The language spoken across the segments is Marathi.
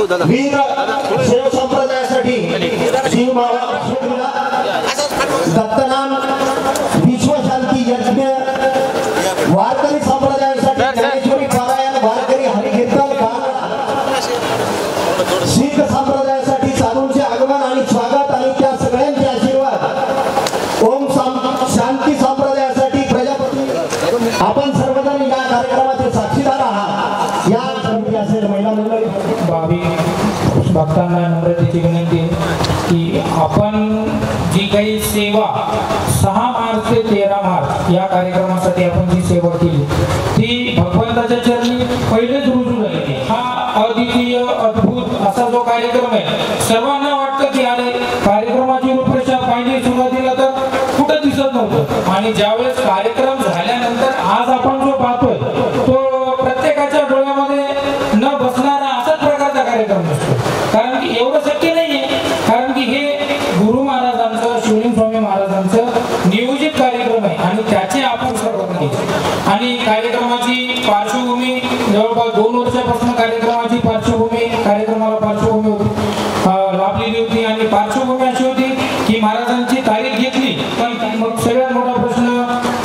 वीर शैव संप्रदायासाठी शिव दत्तनाम विश्वशांती यज्ञ, वारकरी संप्रदायासाठी ज्ञानेश्वरी पारायण, वारकरी हरिकीर्तन, शीख संप्रदायासाठी साधूंचे आगमन आणि स्वागत आणि त्या सगळ्यांचे आशीर्वाद, ओम शांती संप्रदायासाठी प्रजापती, आपण सर्वजण या कार्यक्रमाचे साक्षीदार आहात। या समिती असेल महिला मंडळी भक्तांना नम्रतेची विनंती की आपण जी काही सेवा 6 मार्च ते 13 मार्च या कार्यक्रमासाठी आपण जी सेवा केली ती भगवंताच्या चरणी पहिलेच रुजू झाली। हा अद्वितीय अद्भुत असा जो कार्यक्रम आहे, सर्वांना वाटतं की अरे कार्यक्रमाची रूपरेषा पाहिजे सुरुवातीला तर कुठं दिसत नव्हतं, आणि ज्यावेळेस कार्यक्रम झाल्यानंतर आज आपण जो पाहतोय तो प्रत्येकाच्या डोळ्यामध्ये न बसणारा असाच प्रकारचा कार्यक्रम असतो। कारण की एवढं शक्य नाहीये, कारण की हे गुरु महाराजांचं, शिवलिंग स्वामी महाराजांचं नियोजित कार्यक्रम आहे आणि त्याचे आपण सर्वजण घेतो। आणि कार्यक्रमाची पार्श्वभूमी जवळपास 2 वर्षापासून कार्यक्रमाला पार्श्वभूमी होती, लाभलेली होती। आणि पार्श्वभूमी अशी होती की महाराजांची तारीख घेतली, पण मग सगळ्यात मोठा प्रश्न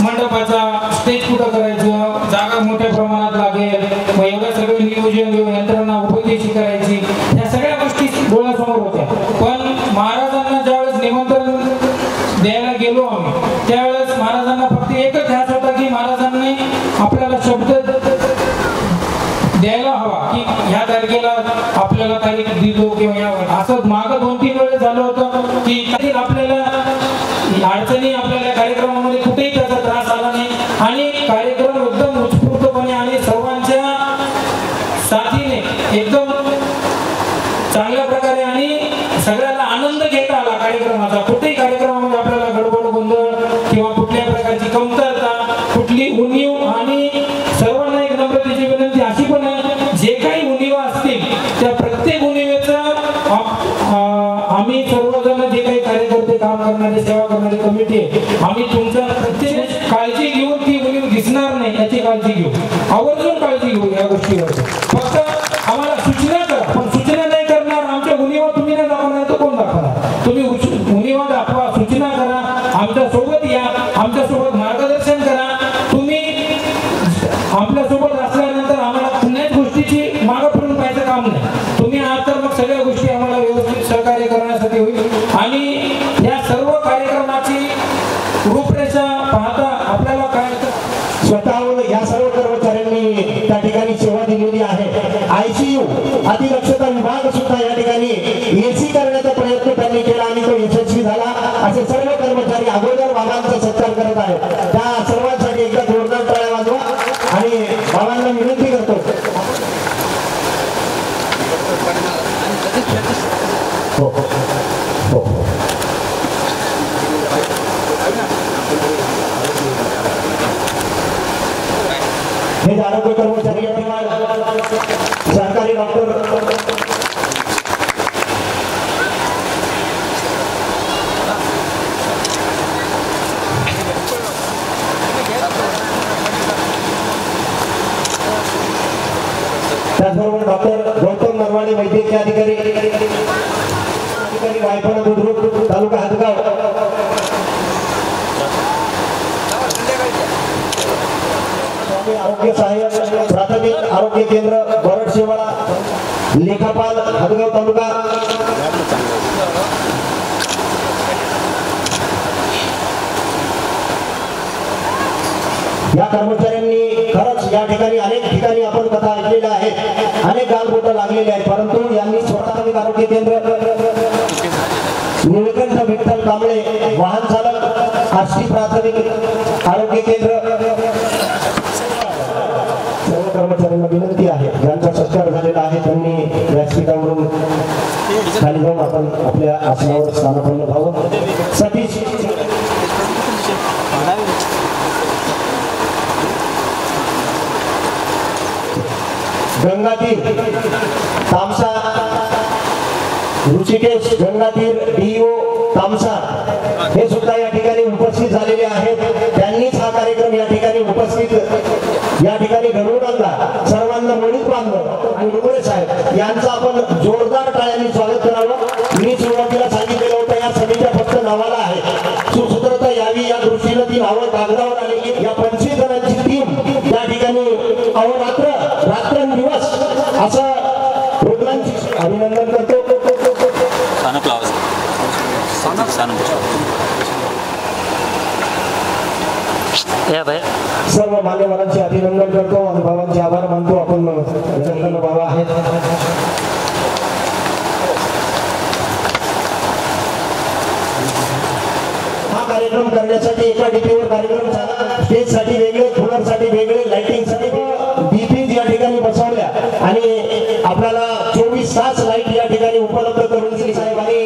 मंडपाचा, स्टेज कुठं करायचं, जागा मोठ्या प्रमाणात लागेल, मग एवढं सगळं नियोजन, यंत्रणा उपदेशी करायची, या सगळ्या गोष्टी डोळ्यासमोर होत्या। पण महाराजांना ज्यावेळेस निमंत्रण द्यायला गेलो आम्ही, त्यावेळेस महाराजांना फक्त एकच ध्यास होता की महाराजांनी आपल्याला शब्द द्यायला हवा की ह्या तारखेला आपल्याला तारीख दिलो किंवा यावर। असं मागं 2-3 वेळेस झालं होतं की आपल्याला अडचणी आपल्याला कार्यक्रमामध्ये कुठेही त्याचा त्रास आला नाही आणि कार्यक्रम एकदम उत्स्फूर्तपणे आणि सर्वांच्या साथीने एकदम चांगल्या प्रकारे आणि सगळ्याला आनंद घेता आला कार्यक्रमाचा। कुठेही कार्यक्रमामध्ये आपल्याला गडबड, गोंधळ किंवा कुठल्याही प्रकारची कमतरता, कुठली उणीव, आणि सर्वांना एक नम्रतेची विनंती अशी पण आहे, जे काही उणीवा असतील त्या प्रत्येक उणीवेचा आम्ही सर्वजण जे काही कार्यकर्ते, काम करणारे, सेवा करणारी कमिटी आहे, आम्ही तुमच्या प्रत्येक काळजी घेऊन ती उणीव दिसणार नाही याची काळजी घेऊ, आवर्जून काळजी घेऊ या गोष्टीवर। फक्त आम्हाला सूचना करा, पण सूचना नाही करणार, आमच्या उणीवा तुम्ही नाही दाखवणार तर कोण दाखवणार? तुम्ही उणीवा दाखवा, सूचना करा, आमच्या सोबत या, आमच्या सोबत मार्गदर्शन करा। तुम्ही आपल्या सोबत असल्यानंतर आम्हाला कुठल्याच गोष्टीची मागं फिरून पाहायचं काम नाही। तुम्ही आहात तर मग सगळ्या गोष्टी आम्हाला व्यवस्थित सहकार्य करण्यासाठी होईल। आणि या सर्व कार्यक्रमाची रूपरेषा पाहता आपल्याला काय स्वतःहून या सर्व कर्मचाऱ्यांनी त्या ठिकाणी सेवा दिलेली आहे। ICU अतिदक्षता विभाग सुद्धा या ठिकाणी AC करण्याचा प्रयत्न त्यांनी केला आणि तो यशस्वी झाला। असे सर्व कर्मचारी अगोदर बाबांचा सत्कार करत आहेत, त्या सर्वांसाठी एकदा जोरदार टाळ्या वाजवा आणि बाबांना विनंती करतो। हे आरोग्य कर्मचारी सरकारी डॉक्टर त्याचबरोबर डॉक्टर गौतम नरवाणे वैद्यकीय अधिकारी वायफळ बुद्रुक तालुका हदगाव, आरोग्य सहाय्यक प्राथमिक आरोग्य केंद्र बरडशेवाळा, लेखापाल हदगाव तालुका, या कर्मचाऱ्यांनी खरंच या ठिकाणी अनेक ठिकाणी आपण कथा ऐकलेल्या आहेत, अनेक गालबोटं लागलेले आहेत, परंतु यांनी प्राथमिक आरोग्य केंद्र निळकंठ विठ्ठल कांबळे, वाहन चालक आष्टी प्राथमिक आरोग्य केंद्र, सर्व कर्मचाऱ्यांना विनंती आहे, ज्यांचा सत्कार झालेला आहे त्यांनी व्यासपीठावरून खाली जाऊन आपण आपल्या आसनावर स्थानापन्न व्हावं। सतीश गंगातीर तामसा, ऋषिकेश गंगातीर DO तामसा हे सुद्धा या ठिकाणी उपस्थित झालेले आहेत। त्यांनीच हा कार्यक्रम या ठिकाणी उपस्थित या ठिकाणी घडवून आणला, सर्वांना मोडीत बांधलं आणि डोंगरे साहेब यांचा आपण जोर दृष्टीनं ती नावं कागदावर आलेली या 25 जणांची टीम त्या ठिकाणी अहोरात्र रात्रंदिवस असं रुग्णांची अभिनंदन करतो. सर्व मान्यवरांचे अभिनंदन करतो, अनुभवांचे आभार मानतो. आपण बाबा आहेत. हा कार्यक्रम करण्यासाठी एका डीपीवर कार्यक्रम झाला. स्टेज साठी वेगळे, कूलर साठी वेगळे, लाइटिंग साठी डीपी या ठिकाणी बसवल्या आणि आपल्याला 24 तास लाईट या ठिकाणी उपलब्ध करून दिली साहेब. आणि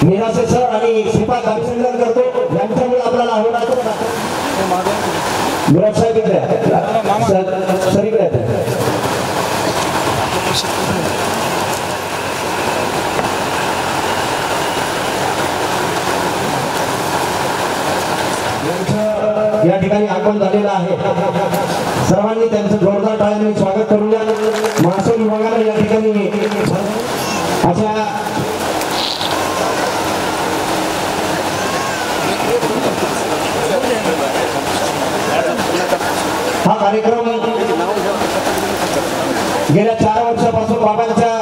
निराशे सर आणि श्रीपाद अभिनंदन करतो. यांच्यामुळे आपल्याला आवडतो. गुलाब साहेब इकडे सर इकडे या ठिकाणी आगमन झालेलं आहे. सर्वांनी त्यांचं जोरदार टाळ्यांनी स्वागत करूया. महसूल विभागाला या ठिकाणी अशा हा कार्यक्रम गेल्या 4 वर्षापासून बाबांच्या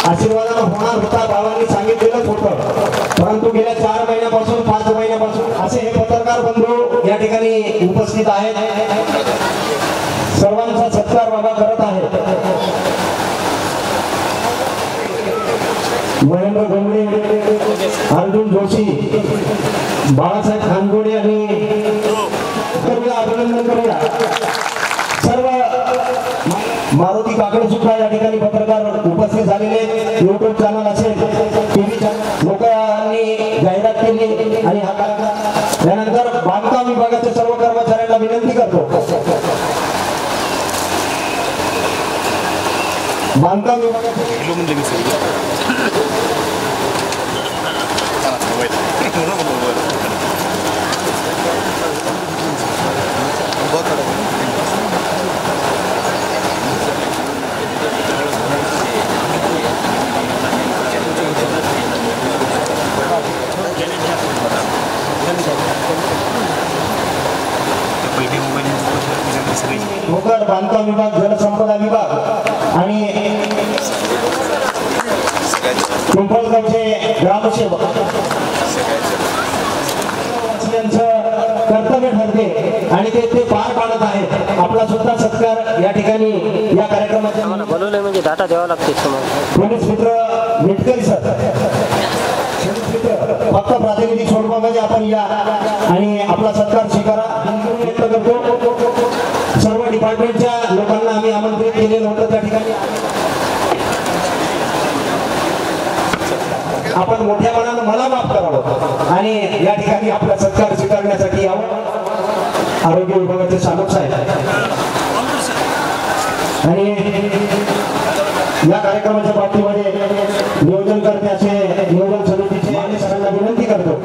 आशीर्वादानं होणार होता. बाबांनी सांगितलेलंच होतं, परंतु गेल्या 4 महिन्यापासून 5 महिन्यापासून असे हे पत्रकार बंधू या ठिकाणी उपस्थित आहेत. सर्वांचा सत्कार बाबा करत आहेत. महेंद्र गोंगडे, अर्जुन जोशी, बाळासाहेब खानगोडे आणि अभिनंदन करूया. सर्व मारुती काकडे सुद्धा या ठिकाणी पत्रकार उपस्थित झालेले. युट्यूब चॅनल असेल, टीव्ही चॅनल लोकांनी जाहिरात केली आणि हा कार्यक्रम त्यानंतर बांधकाम विभागाच्या सर्व कर्मचाऱ्यांना विनंती करतो. बांधकाम भोकर बांधकाम विभाग, जलसंपदा विभाग आणि पिंपळगावचे ग्रामसेवक कर्तव्य ठरते आणि ते पार पाडत आहेत. आपला सुद्धा सत्कार या ठिकाणी या कार्यक्रमाच्या बोलवलंय म्हणजे डाटा द्यावा लागते. पोलीस मित्र मिटकरी सर, फक्त प्रातिनिधिक स्वरूपामध्ये आपण या आणि आपला सत्कार स्वीकारा व्यक्त करतो. सर्व डिपार्टमेंटच्या लोकांना आम्ही आमंत्रित केलेलं होतं. त्या ठिकाणी आपण मोठ्या मनानं मला माफ करावं आणि या ठिकाणी आपला सत्कार स्वीकारण्यासाठी यावं. आरोग्य विभागाचे सामक साहेब आणि या कार्यक्रमाच्या बाबतीमध्ये नियोजन करते असे नियोजन समितीचे आणि सरांना विनंती करतो.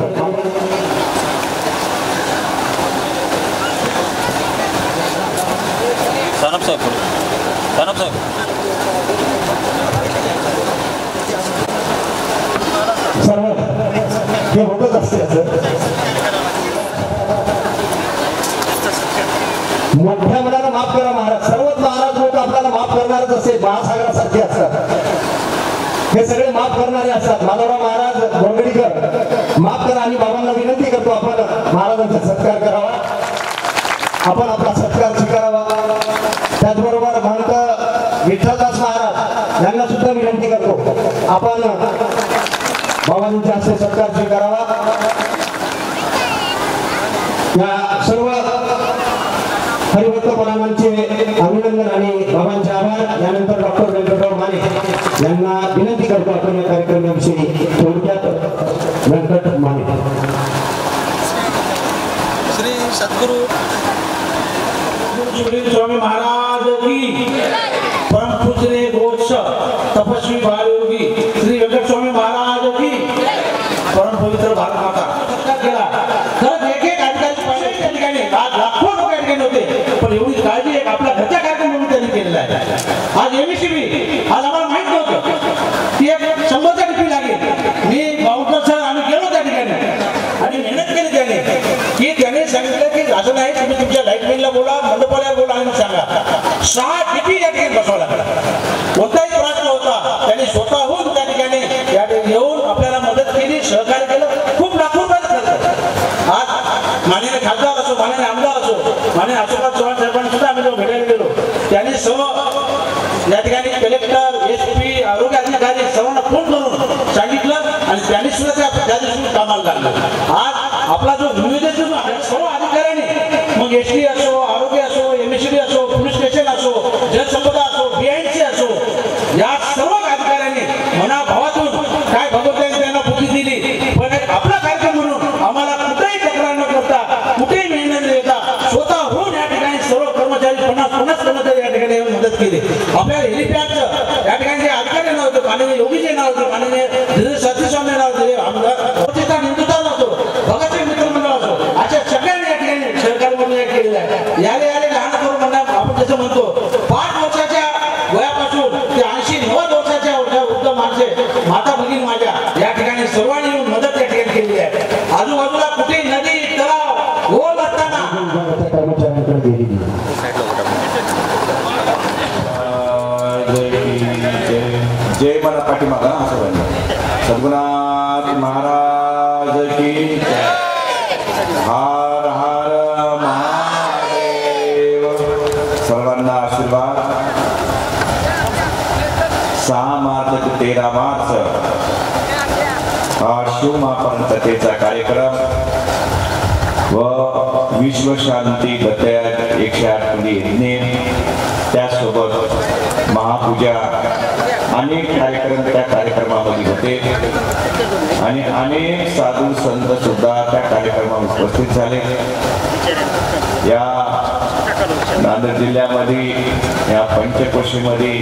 सर्व हे होतच असते. मोठ्या मनाला माफ करा महाराज. सर्वच महाराज लोक आपल्याला माफ करणारच असते. महासागरासारखे असतात, हे सगळे माफ करणारे असतात. माधवराव महाराज गोंगडीकर माफ करा आणि बाबांना विनंती करतो आपण महाराजांचा सत्कार करावा, आपण आपला सत्कार स्वीकारावा. त्याचबरोबर महंत विठ्ठलदास महाराज यांना सुद्धा विनंती करतो आपण बाबांच्या हस्ते सत्कार स्वीकारावा. या सर्व हरिभक्त परामांचे अभिनंदन आणि बाबांचे आभार. यानंतर डॉक्टर व्यंकटराव माने यांना विनंती करतो आपण या कार्यक्रमाविषयी थोडक्यात. व्यंकट माने. श्री सद्गुरु स्वामी महाराज की, परम पूजनीय गोक्ष तपस्वी बालयोगी श्री व्यंकट स्वामी महाराज की, परम पवित्र भारत माता. केला तर एक एक अधिकारी त्या ठिकाणी लाखो लोक या ठिकाणी होते, पण एवढी काळजी एक आपल्या घरच्या कार्यक्रम म्हणून त्यांनी केलेला आहे. आज एमएससीबी आज आम्हाला माहित नव्हतं ती एक 6 DP या ठिकाणी बसवा लागला. कोणताही त्रास नव्हता. त्यांनी स्वतःहून त्या ठिकाणी येऊन आपल्याला मदत केली, सहकार्य केलं. खूप लाखो रुपयाचं खर्च. आज माननीय खासदार असो, माननीय आमदार असो, माननीय अशोकराव चव्हाण साहेबांनी सुद्धा आम्ही जेव्हा भेटायला गेलो त्यांनी सर्व या ठिकाणी कलेक्टर, SP, आरोग्य अधिकारी सर्वांना फोन करून सांगितलं आणि त्यांनी सुद्धा त्या दिवशी कामाला लागलं. आज आपला जो नियोजन जो आहे सर्व अधिकाऱ्यांनी, मग SD असो, आरोग्य असो, MSD असो, पोलीस स्टेशन असो, जलसंपदा असो, BIC असो, या सर्व अधिकाऱ्यांनी मनाभावातून काय भगवंतांनी त्यांना बुद्धी दिली, पण आपला कार्यक्रम म्हणून आम्हाला कुठेही तक्रार न करता, कुठेही मेहनत न देता स्वतःहून या ठिकाणी सर्व कर्मचारी 50 कर्मचारी या ठिकाणी येऊन मदत केली. आपल्या हेलिपॅडचं या ठिकाणी जे अधिकारी नाव होते, माननीय योगीजी नाव होते, माननीय सतीश स्वामी नाव होते, आमदार हिंदुत्व असो, भगतसिंग मित्र मंडळ असो, अशा सगळ्यांनी या ठिकाणी सहकार म्हणून केलेलं आहे. याले लहान करून म्हणा आपण जसं म्हणतो 5 वर्षाच्या वयापासून ते 80-90 वर्षाच्या वृद्ध माणसे, माता भगिनी माझ्या या ठिकाणी सर्वांनी येऊन मदत या ठिकाणी केलेली आहे. आजूबाजूला कुठे नदी, तलाव, ओल असताना कर्मचाऱ्यांकडे दिलेली. जय मला पाठीमागा असं म्हणलं. सद्गुणात महाराज की हर हर महादेव. सर्वांना आशीर्वाद. 6 मार्च ते 13 मार्च हा शिवमहापंचतेचा कार्यक्रम व विश्व शांती बतयात 108 यज्ञ, त्यासोबत महापूजा, अनेक कार्यक्रम त्या कार्यक्रमामध्ये होते आणि अनेक साधू संत सुद्धा त्या कार्यक्रमात उपस्थित झाले. या नांदेड जिल्ह्यामध्ये या पंचक्रोशीमध्ये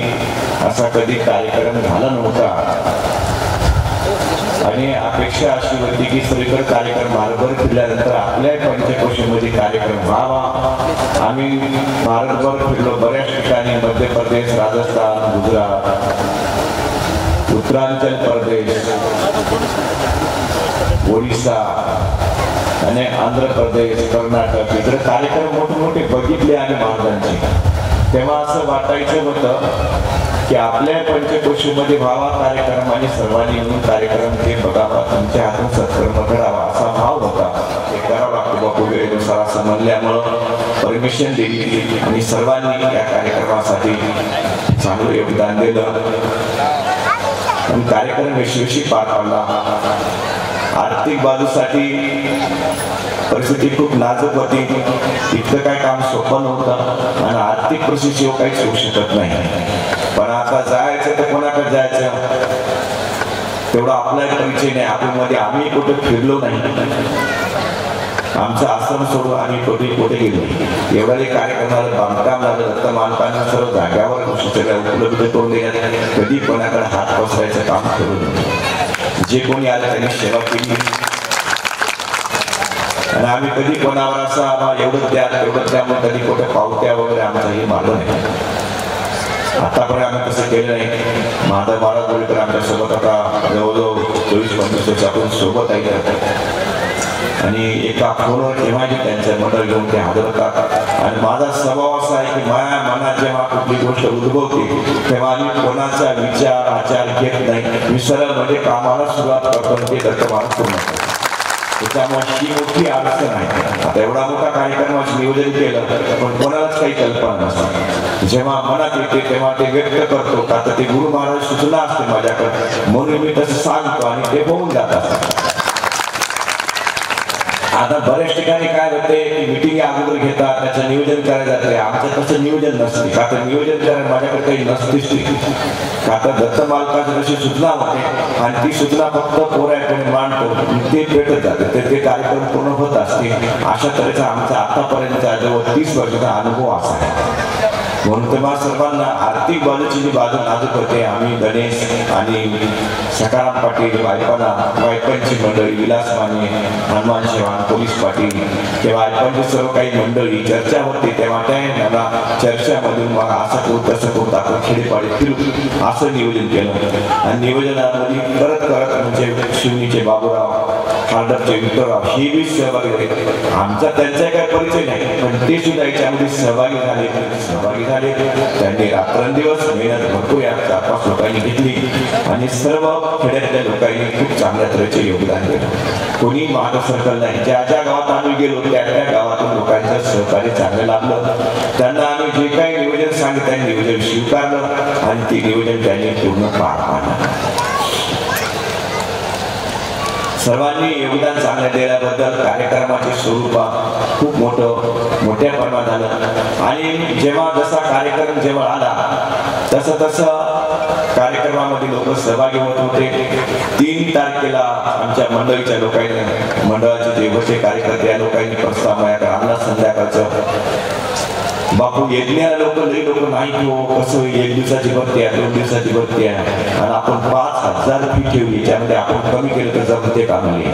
असा कधी कार्यक्रम झाला नव्हता आणि अपेक्षा अशी होती की सगळीकडे कार्यक्रम भारतभर फिरल्यानंतर आपल्या पंचक्रोशीमध्ये कार्यक्रम व्हावा. आम्ही भारतभर फिरलो बऱ्याच ठिकाणी, मध्य प्रदेश, राजस्थान, गुजरात, उत्तरांचल प्रदेश, ओडिसा आणि आंध्र प्रदेश, कर्नाटक, इतर कार्यक्रम मोठे बघितले आणि महाराजांचे. तेव्हा असं वाटायचं होतं की आपल्या पंचक्रोशीमध्ये व्हावा कार्यक्रम आणि सर्वांनी मिळून कार्यक्रम ते बघावा, तुमच्या हातून सत्कर्म करावा असा भाव होता. ते करावं लागतो बापू वेळेनुसार असं म्हणल्यामुळं परमिशन दिली आणि सर्वांनी या कार्यक्रमासाठी चांगलं योगदान दिलं आणि कार्यक्रम यशस्वी पार पडला. आर्थिक बाजूसाठी परिस्थिती खूप नाजूक होती. इतकं काय काम सोपं नव्हतं आणि आर्थिक परिस्थितीशिवाय काहीच होऊ शकत नाही. पण आता जायचं तर कोणाकडे जायचं तेवढा आपला परिचय नाही. आपल्यामध्ये आम्ही कुठे फिरलो नाही. आमचं आश्रम सोडून आम्ही कुठे गेलो. एवढ्या कार्यक्रमाला बांधकाम लागलं तर मालकांना सर्व जाग्यावर उपलब्ध करून देण्यात कधी कोणाकडे हात पसरायचं काम करू नये. जे कोणी आलं त्यांनी सेवा केली आणि आम्ही कधी कोणावर असा एवढं द्या तेवढं द्या मग कधी कुठे पावत्या वगैरे आमचाही मारलं नाही. आतापर्यंत आम्ही तसं केलं नाही. माधव बाळा गोळीकर आमच्या सोबत आता जवळजवळ 24-25 वर्ष आपण सोबत आहे आणि एका फोनवर केव्हाही त्यांच्या मंडळ घेऊन ते हजर होतात आणि माझा स्वभाव असा आहे की माझ्या मनात जेव्हा कुठली गोष्ट उद्भवते तेव्हा आम्ही कोणाचा विचार आचार घेत नाही. मी सरळ म्हणजे कामाला सुरुवात करतो ते दत्तमान पूर्ण करतो. त्याच्यामुळे ही मोठी अडचण आहे. आता एवढा मोठा कार्यक्रमाचं नियोजन केलं पण कोणालाच काही कल्पना नसते. जेव्हा मनात येते तेव्हा ते व्यक्त करतो का तर ते गुरु महाराज सूचना असते माझ्याकडे म्हणून मी तसं सांगतो आणि ते होऊन जातात. आता बऱ्याच ठिकाणी काय होते की मिटिंग अगोदर घेतात त्याचं नियोजन करायला जाते. आमचं तसं नियोजन नसते का तर नियोजन करायला माझ्याकडे काही नसतेच का तर दत्त मालकाची जशी सूचना होते आणि ती सूचना फक्त पोराकडे मांडतो ते पेटत जाते ते कार्यक्रम पूर्ण होत असते. अशा तऱ्हेचा आमचा आतापर्यंतचा जवळ 30 वर्षाचा अनुभव असा आहे. म्हणून तेव्हा सर्वांना आर्थिक बाजूची जी बाजू नाजूक होते. आम्ही गणेश आणि सकाराम पाटील वायपनची मंडळी, विलास माने, हनुमान चव्हाण, पोलीस पाटील किंवा वायपनची सर्व काही मंडळी चर्चा होती तेव्हा त्या मला चर्चामधून मला असं करू तसं करू आपण खेडेपाडी फिरू असं नियोजन केलं आणि नियोजनामध्ये करत म्हणजे शिवनीचे बाबूराव हार्डरचे विक्टरराव हे बी सहभागी झाले. आमचा त्यांचा काही परिचय नाही, पण ते सुद्धा याच्यामध्ये सहभागी झाले. त्यांनी रात्रंदिवस मेहनत भरपूर या 4-5 लोकांनी घेतली आणि सर्व खेड्यातल्या लोकांनी खूप चांगल्या तऱ्हेचे योगदान दिलं. कोणी माग सर्कल नाही. ज्या ज्या गावात आम्ही गेलो त्या त्या गावातून लोकांचं सहकार्य चांगलं लाभलं. त्यांना आम्ही जे काही नियोजन सांगितलं त्यांनी नियोजन स्वीकारलं आणि ते नियोजन त्यांनी पूर्ण पार पाडलं. सर्वांनी योगदान चांगलं दिल्याबद्दल कार्यक्रमाचे स्वरूप खूप मोठ्या प्रमाणात झालं. आणि जेव्हा जसा कार्यक्रम जेव्हा आला तसं कार्यक्रमामध्ये लोक सहभागी होत होते. 3 तारखेला आमच्या मंडळीच्या लोकांनी, मंडळाचे जे होते कार्यकर्ते या लोकांनी प्रस्ताव माझ्याकडे आणला संध्याकाळचं. बापू यज्ञाला लोक नाही हो, कसं 1 दिवसाची भरती आहे, 2 दिवसाची भरती आहे आणि आपण 5,000 फी ठेवली, त्यामध्ये आपण कमी केलं तर जमते का नाही.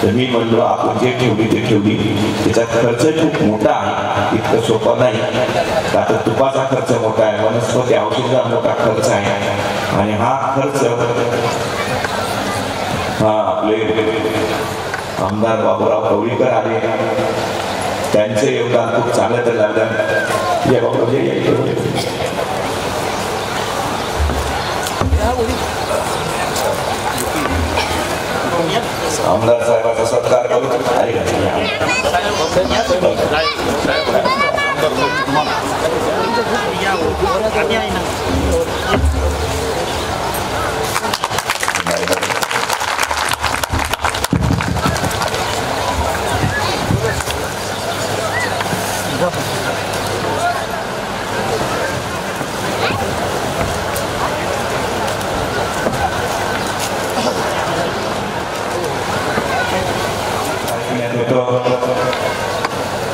तर मी म्हणलो आपण जे ठेवली त्याचा खर्च खूप मोठा आहे, इतकं सोपं नाही. आता तुपाचा खर्च मोठा आहे, वनस्पती औषधाचा मोठा खर्च आहे आणि हा खर्च आपले आमदार बाबूराव कवळीकर आले, त्यांचे योगदान खूप चांगलं तर लागलं. आमदार साहेबांचा सत्कार करू.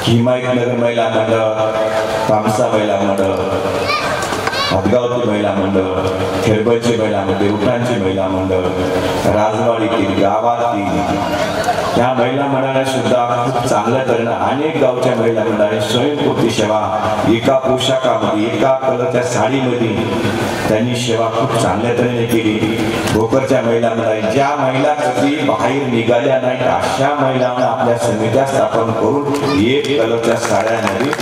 हिमायतनगर महिला मंडळ, तामसा महिला मंडळ, हदगावची महिला मंडळ, खेरबळची महिला मंडळ, उठाणची महिला मंडळ, राजवाडीतील गावातील या महिला मंडळाने सुद्धा खूप चांगल्या तऱ्हेने अनेक गावच्या महिला मंडळाने स्वयंपूर्ती सेवा एका पोशाखामध्ये, एका कलरच्या साडीमध्ये त्यांनी सेवा खूप चांगल्या तऱ्हेने केली. भोकरच्या महिला मंडळाने ज्या महिला कधी बाहेर निघाल्या नाहीत अशा महिलांना आपल्या समित्या स्थापन करून 1 कलरच्या साड्यांमध्ये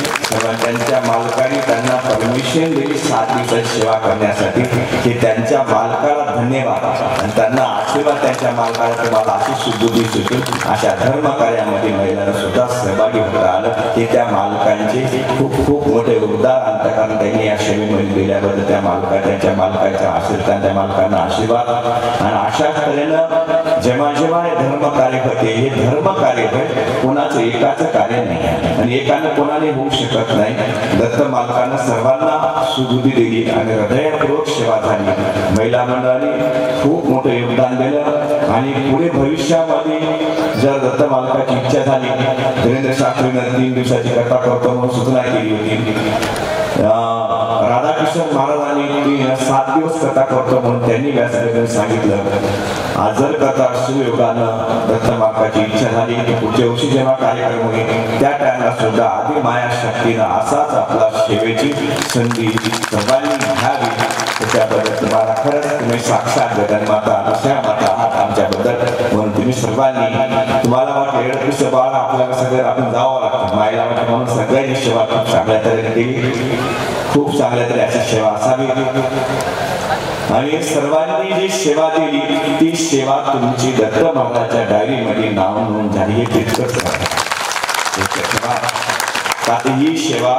त्यांच्या मालकाने त्यांना परमिशन दिली 7 दिवसाची सेवा करण्यासाठी. हे त्यांच्या मालकाला धन्यवाद आणि त्यांना आशीर्वाद त्यांच्या मालकाला तुम्हाला अशी सुबुद्धी सुचेल. अशा धर्म कार्यामध्ये महिलांना सुद्धा सहभागी होता आलं. हे त्या मालकांचे खूप मोठे योगदान आणतं, कारण त्यांनी या सेवेमध्ये दिल्याबद्दल त्यांच्या मालकाच्या आशीर्वाद, त्या मालकांना आशीर्वाद. आणि अशा तऱ्हेनं जेव्हा हे धर्म कार्य होते, हे धर्म कार्य कोणाचं एकाचं कार्य नाही आहे आणि एकानं कोणाने होऊ शकत नाही. दत्त मालकानं सर्वांना सुबुद्धी दिली आणि हृदयपूर्वक सेवा झाली. महिला मंडळाने खूप मोठं योगदान दिलं आणि पुढे भविष्यामध्ये जर दत्त मालकाची इच्छा झाली, धीरेंद्र शास्त्रीनं 3 दिवसाची कथा करतो म्हणून सूचना केली होती. राधाकृष्ण महाराजांनी 7 दिवस कथा करतो म्हणून त्यांनी व्यासपीठावर सांगितलं. आज जर कथा सुयोगानं दत्त मालकाची इच्छा झाली की पुढच्या वर्षी जेव्हा कार्यक्रम होईल त्या टायमाला सुद्धा आधी माया शक्तीनं असाच आपला सेवेची संधी सर्वांनी घ्यावी. त्याच्याबद्दल तुम्हाला खरंच तुम्ही साक्षात जगन्माता अशा माता आहात आमच्याबद्दल, म्हणून तुम्ही सर्वांनी तुम्हाला वाटलं सभा आपल्याला सगळं आपण जावं लागतं मायला वाटतं, म्हणून सगळ्यांनी सेवा खूप चांगल्या तऱ्हेने केली. खूप चांगल्या तरी अशी सेवा असावी आणि सर्वांनी जी सेवा दिली ती सेवा तुमची दत्त महाराजांच्या डायरीमध्ये नाव नोंद झाली. हे तितकंच ही सेवा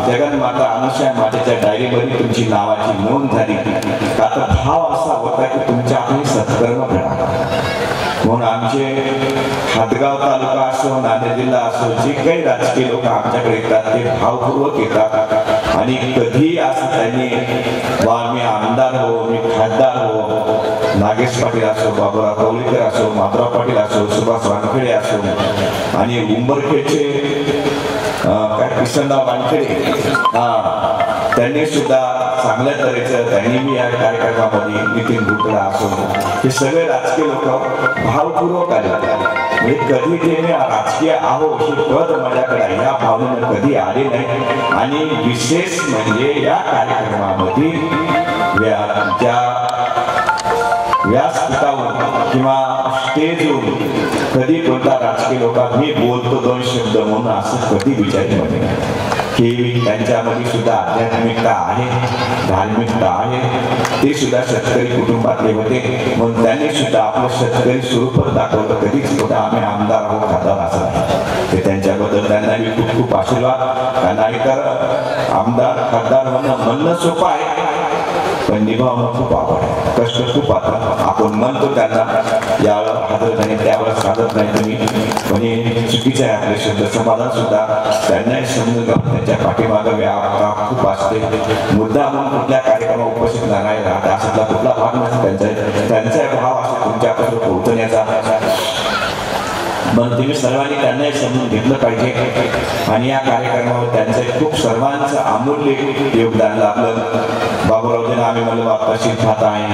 जगन्माता अनुसूया मातेच्या डायरीमध्ये तुमची नावाची नोंद झाली. का तर भाव असा होता की तुमच्या आपण सत्कर्म करा. म्हणून आमचे हदगाव तालुका असो, नांदेड जिल्हा असो, जे काही राजकीय लोक आमच्याकडे येतात ते भावपूर्वक येतात आणि कधी असं त्यांनी मी आमदार हो, मी खासदार हो, नागेश पाटील असो, बाबूराव कवळीकर असो, माधवराव पाटील असो, सुभाष वानखेडे असो आणि उंबरखेडचे किशनराव वानखेडे त्यांनी सुद्धा चांगल्या तऱ्हेचं त्यांनी मी या कार्यक्रमामध्ये नितीन गुटरा असो हे सगळे राजकीय लोक भावपूर्वक आले. म्हणजे कधी ते मी राजकीय आहो हे पद माझ्याकडे या भावनेनं कधी आले नाही. आणि विशेष म्हणजे या कार्यक्रमामध्ये ज्या व्यासपीठावर किंवा स्टेजवर कधी कोणता राजकीय लोकांना मी बोलतो 2 शब्द म्हणून असं कधी विचारलं नाही. की त्यांच्यामध्ये सुद्धा आध्यात्मिकता आहे, धार्मिकता आहे. ते सुद्धा शेतकरी कुटुंबातले होते म्हणून त्यांनी सुद्धा आपलं शेतकरी स्वरूप दाखवलं. कधीच सुद्धा आम्ही आमदार आहोत खासदार असं नाही. ते त्यांच्याबद्दल त्यांना मी खूप खूप आशीर्वाद. नाहीतर आमदार खासदार म्हणणं सोपं आहे पण निभावणं खूप आवड आहे. कष्ट खूप आता आपण म्हणतो त्यांना यावेळेला हादरत नाही त्यावेळेस साधत नाही तुम्ही म्हणजे चुकीचं आहे. आपले शब्द समाधान सुद्धा त्यांनाही समजून त्यांच्या पाठीमागं व्याप खूप असते. मुद्दा म्हणून कुठल्या कार्यक्रमात उपस्थित नाही राहत असातला कुठला भाग नसतो त्यांचा भाव असतो तुमच्यापासून पोहोचण्याचा. पण तुम्ही सर्वांनी त्यांनाही समजून घेतलं पाहिजे. आणि या कार्यक्रमावर त्यांचं खूप सर्वांचं अमूल्य योगदान लाभलं. बाबूरावजींना आम्ही म्हणलं बाबा शेत खात आहे,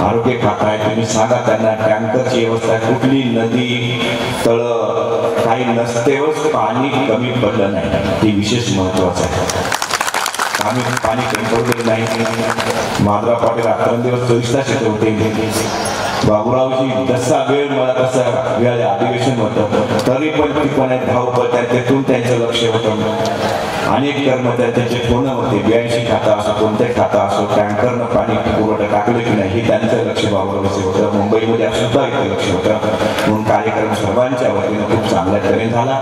आरोग्य खात आहे, तुम्ही सांगा त्यांना टँकरची व्यवस्था कुठली नदी तळ काही नसतेवरच पाणी कमी पडलं नाही. हे विशेष महत्वाचं आहे. आम्ही पाणी कमी पडलेलं नाही. माधवराव पाटील रात्रंदिवस 24 तास येत होते. बाबूरावजी जसा वेळ मला तसा वेळ अधिवेशन होतं तरी पण ती धावपळ त्यातून त्यांचं लक्ष होतं. अनेक कर्मचारी त्यांचे फोन होते 82 खाता असो कोणते खाता असो टँकरनं पाणी पुरवठा टाकलं की नाही हे त्यांचं लक्ष बाबूरावचं होतं. मुंबईमध्ये सुद्धा इथं लक्ष होतं. म्हणून कार्यक्रम सर्वांच्या वतीनं खूप चांगल्या तऱ्हेने झाला.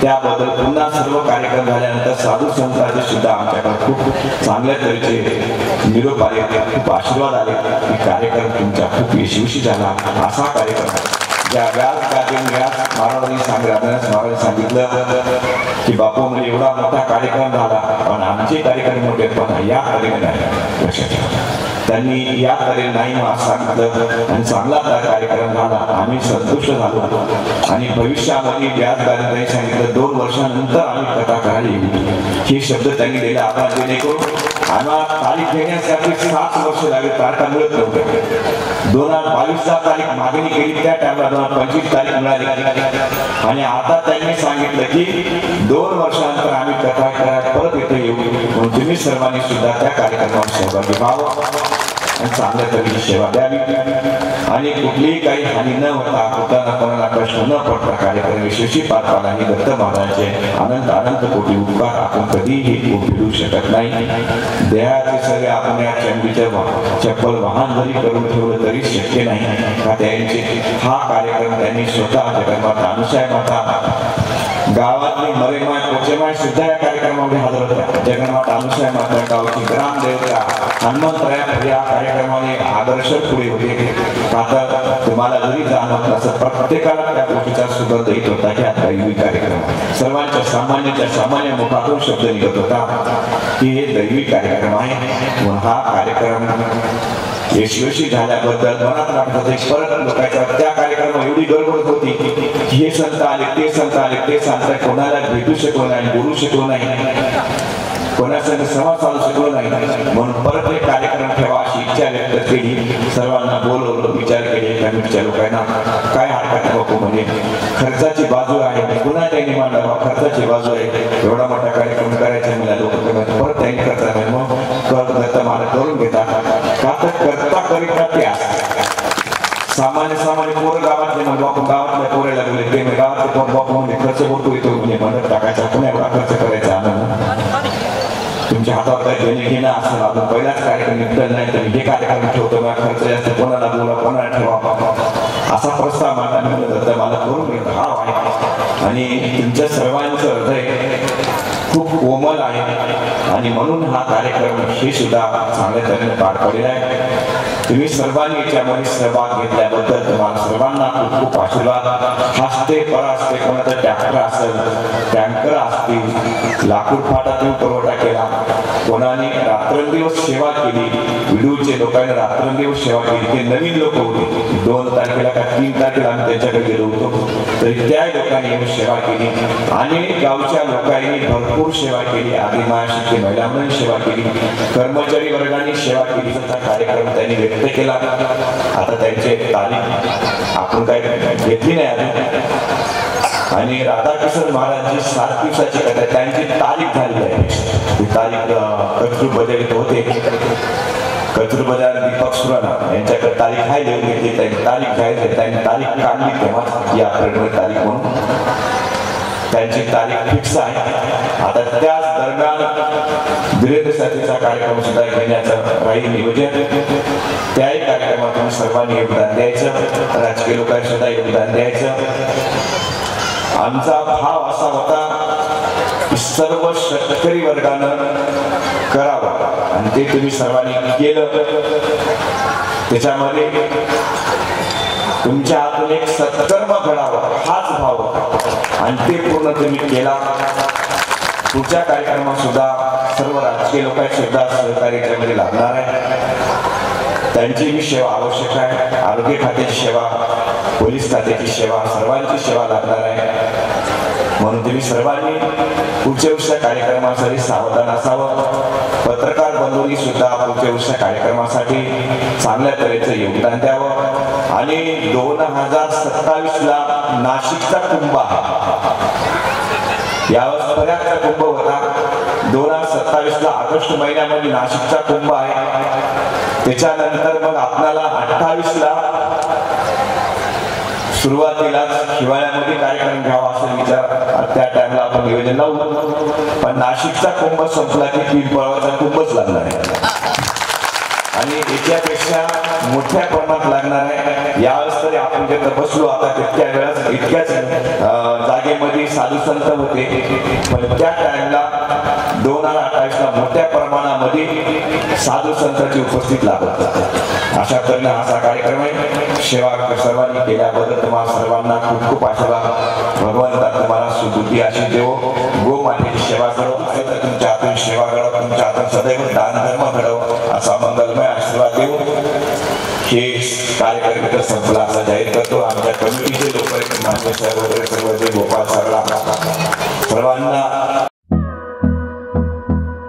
त्याबद्दल पुन्हा सर्व कार्यक्रम झाल्यानंतर साधू संतांचे सुद्धा आमच्याकडे खूप चांगल्या तऱ्हेचे निरोप आले, खूप आशीर्वाद आले की कार्यक्रम तुमचा खूप यशस्वी झाला. असा कार्यक्रम ज्या व्यास महाराजांनी सांगितलं की बापू म्हणजे एवढा मोठा कार्यक्रम झाला पण आमचे कार्यक्रम मोठे पण या तऱ्हेने नाही. लक्षात ठेवा त्यांनी या तऱ्हेने नाही सांगितलं आणि चांगला कार्यक्रम झाला. आम्ही संतुष्ट झालो. आणि भविष्यामध्ये व्यासदारांनी सांगितलं 2 वर्षानंतर आम्ही कथा करायला येऊ. हे शब्द त्यांनी दिले. आपण जेणेकरून आम्हाला तारीख घेण्यासाठी 7 वर्ष लागले. तारखा मिळत नव्हत्या. 2022 तारीख मागणी केली त्या टाइमला 2025 तारीख मिळाली. आणि आता त्यांनी सांगितलं की 2 वर्षानंतर आम्ही कथा करायला परत इथे येऊ. म्हणून तुम्ही सर्वांनी सुद्धा त्या कार्यक्रमात सहभागी व्हावं आणि चांगल्या तऱ्हेची सेवा द्यावी. आणि कुठलीही काही हानी न होता कुठला कोणाला कष्ट न पडता कार्यक्रम यशस्वी पार पाडला. ही दत्त महाराजांचे अनंत कोटी उपकार आपण कधीही फेडू शकत नाही. देहाचे सगळे आपण या चंबीचं चप्पल वाहन जरी करून ठेवलं तरी शक्य नाही. का त्यांचे हा कार्यक्रम त्यांनी स्वतः जगन्माता अनुसूया माता गावातली मरेमाय पोचेमाय सुद्धा या कार्यक्रमामध्ये हजर होत्या. जगन्माता अनुसूया माता गावची ग्रामदेवता हनुमंतराया या कार्यक्रमाने आदर्श पुढे होते. आता तुम्हाला जरी जाणवत नसं प्रत्येकाला त्या गोष्टीचा सुगंध येत होता की आता दैवी कार्यक्रम सर्वांच्या सामान्य मुखातून शब्द निघत होता की हे दैवी कार्यक्रम आहे. म्हणून हा कार्यक्रम यशस्वी झाल्याबद्दल मनात वाटत परत लोकांच्या त्या कार्यक्रमात एवढी गडबड होती की हे संत आले ते संत आले ते सांगताय कोणाला भेटू शकलो नाही, बोलू शकलो नाही, कोणासंग संवाद साधू शकलो नाही. म्हणून परत एक कार्यक्रम ठेवा अशी इच्छा व्यक्त केली. सर्वांना बोलवलं, विचार केले. कमिटीच्या लोकांना काय हरकत नको म्हणजे खर्चाची बाजू आहे. पुन्हा त्यांनी मांडावा खर्चाची बाजू आहे. एवढा मोठा कार्यक्रम करायचा मला लोक परत त्यांनी करता नाही. मग दत्त मला करून घेतात का तर करता करिता ते सामान्य पोरं गावातले मग बापू गावातल्या पोरायला गेले ते गावातले पोर बापू म्हणजे खर्च होतो येतो म्हणजे मदत टाकायचा पुन्हा एवढा खर्च करायचा आनंद तुमच्या हातात काही देणे घेणं असं अजून पहिलाच कार्यक्रम निघत नाही तर हे कार्यक्रम ठेवतो मला खर्च जास्त कोणाला बोला कोणाला ठेवा असा प्रस्ताव मला करून घेत हा आहे. आणि तुमच्या सर्वांचं हृदय खूप कोमल आहे आणि म्हणून हा कार्यक्रम हे सुद्धा चांगल्या तऱ्हेने पार पडलेला आहे. तुम्ही सर्वांनी याच्यामध्ये सहभाग घेतल्याबद्दल तुम्हाला सर्वांना खूप खूप आशीर्वाद. हसते परासते कोणाचा टँकर असतील लाकूड फाटातून पुरवठा केला, कोणाने रात्रंदिवस सेवा केली, विडूचे लोकांनी रात्रंदिवस सेवा केली. ते नवीन लोक होते. 2 तारखेला का 3 तारखेला आम्ही त्यांच्याकडे गेलो होतो तरी त्या लोकांनी सेवा केली आणि गावच्या लोकांनी भरपूर सेवा केली. आदिमाशी महिला म्हणून सेवा केली, कर्मचारी वर्गाने सेवा केली. कार्यक्रम त्यांनी व्यक्त केला. आता त्यांचे तारीख आपण काय घेतली नाही अजून. आणि राधाकिशन महाराजांची 7 दिवसाची कथा त्यांची तारीख झालेली आहे. ती तारीख कचरू बदलत होते कचरू बाजार दीपक सुराणा यांच्याकडे तारीख आहे लिहून घेतली, त्यांनी तारीख घ्यायची, त्यांनी तारीख काढली तेव्हा या आकडेवारी तारीख म्हणून त्यांची तारीख फिक्स आहे. आता त्याच दरम्यान वीरेंद्र साथीचा कार्यक्रम सुद्धा घेण्याचं राहील नियोजन. त्याही कार्यक्रमातून सर्वांनी योगदान द्यायचं, राजकीय लोकांनी सुद्धा योगदान द्यायचं. आमचा भाव असा होता की सर्व शेतकरी वर्गानं करावं आणि ते तुम्ही सर्वांनी केलं. त्याच्यामध्ये तुमच्या हातून एक सत्कर्म घडावं हाच भाव होता आणि ते पूर्ण तुम्ही केला. पुढच्या कार्यक्रमात सुद्धा सर्व राजकीय लोकांनी सुद्धा सहकार्य याच्यामध्ये लागणार आहे. त्यांची बी सेवा आवश्यक आहे. आरोग्य खात्याची सेवा, पोलीस खात्याची सेवा, सर्वांची सेवा लागणार आहे. म्हणून तुम्ही सर्वांनी पुढच्या वर्षाच्या कार्यक्रमासाठी सावधान असावं. पत्रकार बंधूंनी सुद्धा पुढच्या वर्षाच्या कार्यक्रमासाठी चांगल्या तऱ्हेचं योगदान द्यावं. आणि 2027ला नाशिकचा कुंभ आहे. यावेळेस पर्याप्त कुंभ होता. 2027ला ऑगस्ट महिन्यामध्ये नाशिकचा कुंभ आहे. त्याच्यानंतर मग आपल्याला 28ला सुरुवातीलाच हिवाळ्यामध्ये कार्यक्रम घ्यावा असं विचार त्या टाइमला आपण नियोजन लावू. पण नाशिकचा कुंभ संपला की पिंपळाचा कुंभच लागणार आहे आणि याच्यापेक्षा मोठ्या प्रमाणात लागणार आहे. यावेळेस तरी आपण जे बसलो आता तितक्या वेळात इतक्याच जागेमध्ये साधू संत होते, पण त्या टाइमला 2028ला मोठ्या प्रमाणामध्ये साधू संतांची उपस्थित लागतात. अशा तऱ्हेने असा कार्यक्रम आहे. सेवा सर्वांनी केल्याबद्दल तुम्हाला सर्वांना खूप खूप आशीर्वाद. भगवंता तुम्हाला सुबुद्धी आशीष देवो. गो मातेची सेवा करो, तुमच्या हातून सेवा करो, तुमच्या हातून सदैव दान धर्म घडव असा मंगलमय आशीर्वाद देऊ. हे कार्यक्रम इथं संपला असा जाहीर करतो. आमच्या कमिटीचे लोक मान्य साहेब वगैरे सर्व जे गोपाळ सगळा सर्वांना